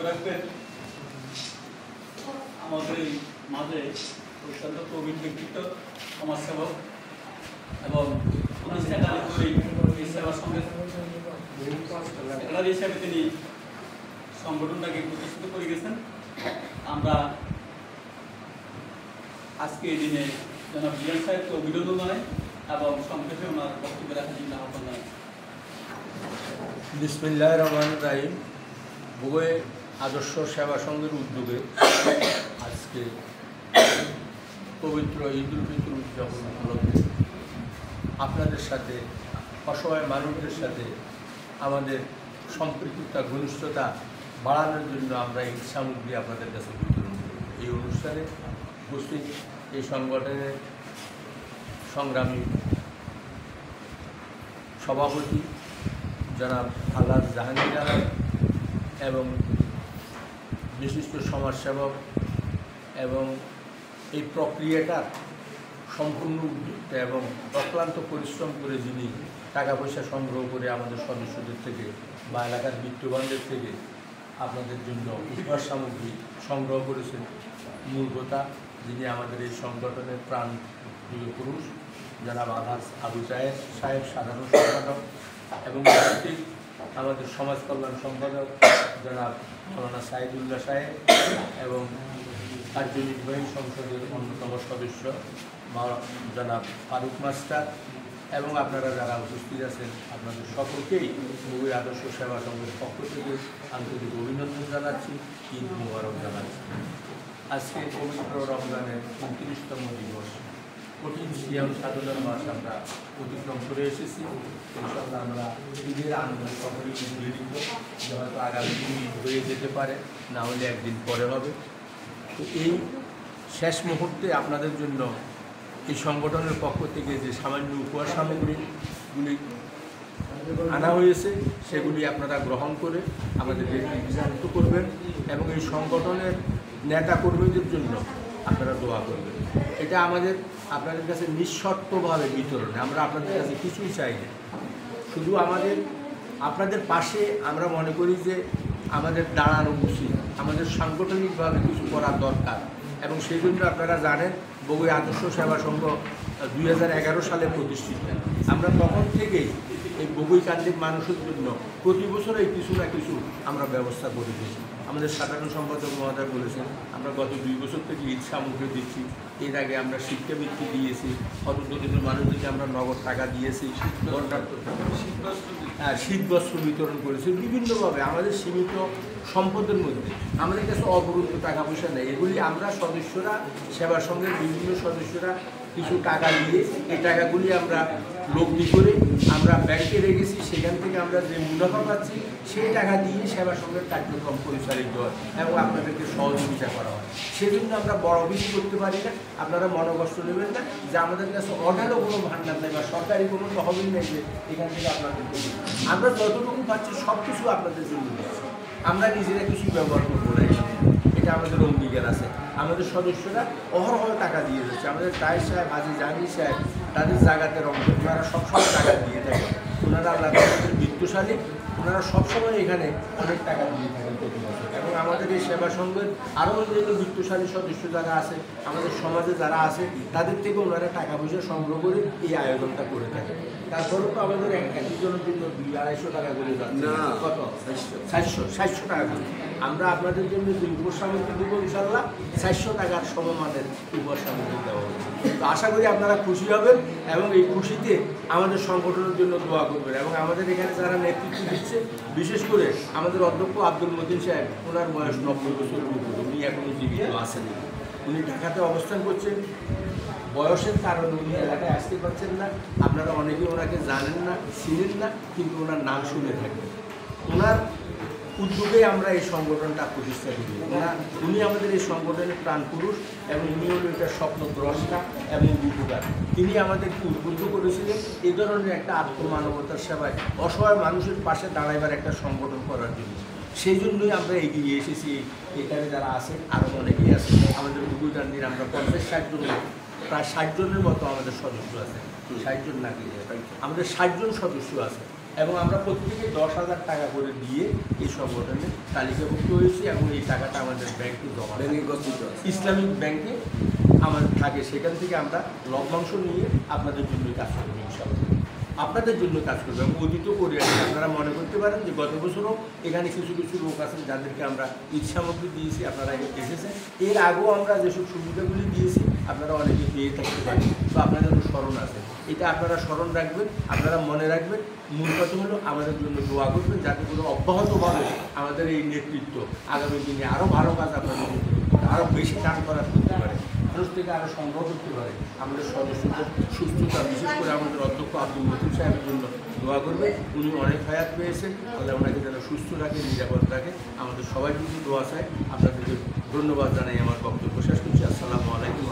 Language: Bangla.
রাখবেন। আমাদের মাঝে অত্যন্ত প্রবীণ ব্যক্তিত্ব, সমাজসেবক এবং সেবা সঙ্গে হিসাবে তিনি সংগঠনটাকে প্রতিষ্ঠিত করে গেছেন। আমরা আজকে এই দিনে জনাব জিয়ান সাহেবকে অভিনন্দন জানাই এবং সংক্ষেপে ওনার বক্তব্য রাখার জন্য আহ্বান জানাই। বিসমিল্লাহির রহমানির রহিম। বুয়ে আদর্শ সেবা সংঘের উদ্যোগে আজকে পবিত্র ঈদুল ফিতর উদযাপন উপলক্ষে আপনাদের সাথে, অসহায় মানুষদের সাথে আমাদের সম্পৃক্ততা, ঘনিষ্ঠতা বাড়ানোর জন্য আমরা ঈদ সামগ্রী আপনাদের কাছে বিতরণ করি। এই অনুষ্ঠানে উপস্থিত এই সংগঠনের সংগ্রামী সভাপতি জনাব আলহাজ জাহাঙ্গীর আলম এবং বিশিষ্ট সমাজসেবক এবং এই প্রক্রিয়াটার সম্পূর্ণ উদ্যোক্তা এবং অক্লান্ত পরিশ্রম করে যিনি টাকা পয়সা সংগ্রহ করে আমাদের সদস্যদের থেকে বা এলাকার বিত্তবানদের থেকে আপনাদের জন্য উপহার সামগ্রী সংগ্রহ করেছেন, মূল কথা যিনি আমাদের এই সংগঠনের প্রাণ প্রিয় পুরুষ জনাব আলহাজ আবু জায়েদ সাহেব, সাধারণ সম্পাদক, এবং আমাদের সমাজ কল্যাণ সম্পাদক জনাব মৌলানা সাইদুল্লাহ সাহেব এবং কার্যনির্বাহী সংসদের অন্যতম সদস্য জনাব ফারুক মাস্টার এবং আপনারা যারা উপস্থিত আছেন আপনাদের সকলকেই বুয়ে আদর্শ সেবা সংঘের পক্ষ থেকে আন্তরিক অভিনন্দন জানাচ্ছি, ঈদ মুবারক জানাচ্ছি। আজকে পবিত্র রমজানের 29তম দিবস, কঠিন সিয়াম সাধনার মাস আমরা অতিক্রম করে এসেছি। ইনশাআল্লাহ আমরা ঈদের আনন্দ সকলেই ঘুরে দিব, যে হয়তো আগামী দিন ঈদ হয়ে যেতে পারে, না হলে একদিন পরে হবে। তো এই শেষ মুহূর্তে আপনাদের জন্য এই সংগঠনের পক্ষ থেকে যে সামান্য উপহার সামগ্রীগুলি আনা হয়েছে সেগুলি আপনারা গ্রহণ করে আমাদেরকে বিজারিত করবেন এবং এই সংগঠনের নেতা কর্মীদের জন্য আপনারা দোয়া করবেন। এটা আমাদের আপনাদের কাছে নিঃশর্তভাবে বিতরণ, আমরা আপনাদের কাছে কিছুই চাই না, শুধু আপনাদের পাশে আমরা মনে করি যে আমাদের দাঁড়ানো উচিত, আমাদের সাংগঠনিকভাবে কিছু করার দরকার। এবং সেই জন্য আপনারা জানেন বুয়ে আদর্শ সেবা সংঘ 2011 সালে প্রতিষ্ঠিত। আমরা তখন থেকেই এই বগুড়াকান্দির মানুষের জন্য প্রতি বছরই কিছু না কিছু আমরা ব্যবস্থা করে দিয়েছি। আমাদের সাধারণ সম্পাদক মহোদয় বলেছেন আমরা গত 2 বছর থেকে ঈদ সামগ্রী দিচ্ছি, এর আগে আমরা শিক্ষাবৃত্তি দিয়েছি, হতদরিদ্র মানুষদেরকে আমরা নগদ টাকা দিয়েছি, শীতবস্ত্র বিতরণ করেছি বিভিন্নভাবে। আমাদের সীমিত সম্পদের মধ্যে আমাদের কাছে অবরুদ্ধ টাকা পয়সা নেই, এগুলি আমরা সদস্যরা, সেবা সংঘের বিভিন্ন সদস্যরা কিছু টাকা দিয়ে এই টাকাগুলি আমরা লগ্নি করে আমরা ব্যাংকে রেখেছি, সেখান থেকে আমরা যে মুনাফা পাচ্ছি সেই টাকা দিয়ে সেবা সংঘের কার্যক্রম পরিচালিত হয় এবং আপনাদেরকে সহযোগিতা করা হয়। সেজন্য আমরা বড় বেশি করতে পারি না, আপনারা মনোকষ্ট নেবেন না যে আমাদের কাছে অঢালো কোনো ভাণ্ডার নেই বা সরকারি কোনো তহবিল নেই যে এখান থেকে আপনাদেরকে আমরা যতটুকু পাচ্ছি সব কিছু আপনাদের জন্য দিচ্ছি, আমরা নিজেরা কিছু ব্যবহার করবো না, এটা আমাদের অঙ্গীকার আছে। আমাদের সদস্যরা অহরহ টাকা দিয়ে যাচ্ছে, আমাদের তায়ের সাহেব, হাজি জাহাঙ্গীর সাহেব তাদের জায়গাতে রঙ, ওনারা সবসময় টাকা দিয়ে থাকেন, ওনারা আল্লাহ বিত্তশালী, ওনারা সবসময় এখানে অনেক টাকা দিয়ে থাকেন প্রতি বছর। এবং আমাদের এই সেবা সংঘের আরও অন্যান্য বিত্তশালী সদস্য যারা আছে, আমাদের সমাজে যারা আছে তাদের থেকে ওনারা টাকা পয়সা সংগ্রহ করে এই আয়োজনটা করে থাকেন। তারপরেও তো আমাদের একজনের জন্য 200-250 টাকা করে যাচ্ছে, কত 700 টাকা করে। আমরা আপনাদের জন্য যে উপহার সামগ্রী দেবো ইনশাল্লাহ 400 টাকার সমমানের উপহার সামগ্রী দেওয়া হবে। তো আশা করি আপনারা খুশি হবেন এবং এই খুশিতে আমাদের সংগঠনের জন্য দোয়া করবেন। এবং আমাদের এখানে যারা নেতৃত্ব দিচ্ছে, বিশেষ করে আমাদের অধ্যক্ষ আব্দুল মতিন সাহেব, ওনার বয়স 90 বছরের উপর, উনি এখনও জীবিত আছেন, উনি ঢাকাতে অবস্থান করছেন, বয়সের কারণে উনি এলাকায় আসতে পারছেন না। আপনারা অনেকেই ওনাকে জানেন না, চিনেন না, কিন্তু ওনার নাম শুনে থাকেন। ওনার উদ্যোগে আমরা এই সংগঠনটা প্রতিষ্ঠা করি। উনি আমাদের এই সংগঠনের প্রাণ পুরুষ এবং উনি হল এটার স্বপ্নদ্রষ্টা এবং উপকার। তিনি আমাদেরকে উদ্বুদ্ধ করেছিলেন এই ধরনের একটা আত্মমানবতার সেবায় অসহায় মানুষের পাশে দাঁড়াইবার একটা সংগঠন করার জন্য। সেই জন্যই আমরা এগিয়ে এসেছি। এখানে যারা আছেন আরও অনেকেই আছে, আমাদের বগুড়াকান্দির আমরা 50-60 জন, প্রায় 60 জনের মতো আমাদের সদস্য আছে, 60 জন নাকি আমাদের 60 জন সদস্য আছে। এবং আমরা প্রত্যেকে 10,000 টাকা করে দিয়ে এই সংগঠনে তালিকাভুক্ত হয়েছি এবং এই টাকাটা আমাদের ব্যাংকে জমা ইসলামিক ব্যাংকে আমাদের থাকে। সেখান থেকে আমরা লভ্যাংশ নিয়ে আপনাদের জন্য কাজ করবো ইনশাআল্লাহ, আপনাদের জন্য কাজ করবো এবং অতীত করে আসি। আপনারা মনে করতে পারেন যে গত বছরও এখানে কিছু কিছু লোক আছেন যাদেরকে আমরা ঈদ সামগ্রী দিয়েছি, আপনারা এসেছেন। এর আগেও আমরা যেসব সুবিধাগুলি দিয়েছি আপনারা অনেকে পেয়ে থাকতে পারেন, তো আপনাদের স্মরণ আছে। এটা আপনারা স্মরণ রাখবেন, আপনারা মনে রাখবেন। মূল কথা হলো আমাদের জন্য দোয়া করবেন যাতে করে অব্যাহতভাবে আমাদের এই নেতৃত্ব আগামী দিনে আরও ভালো কাজ আপনাদের আরও বেশি কাজ করা করতে পারে, মানুষ থেকে আরও সংগ্রহ করতে পারে। আমাদের সদস্যদের সুস্থতা, বিশেষ করে আমাদের অধ্যক্ষ আব্দুল মতিন সাহেবের জন্য দোয়া করবে। উনি অনেক হায়াত পেয়েছেন, আল্লাহ ওনাকে যেন সুস্থ রাখে, নিরাপদ রাখে। আমাদের সবাই যদি দোয়া চায়। আপনাদেরকে ধন্যবাদ জানাই। আমার বক্তব্য শেষ করছি। আসসালামু আলাইকুম।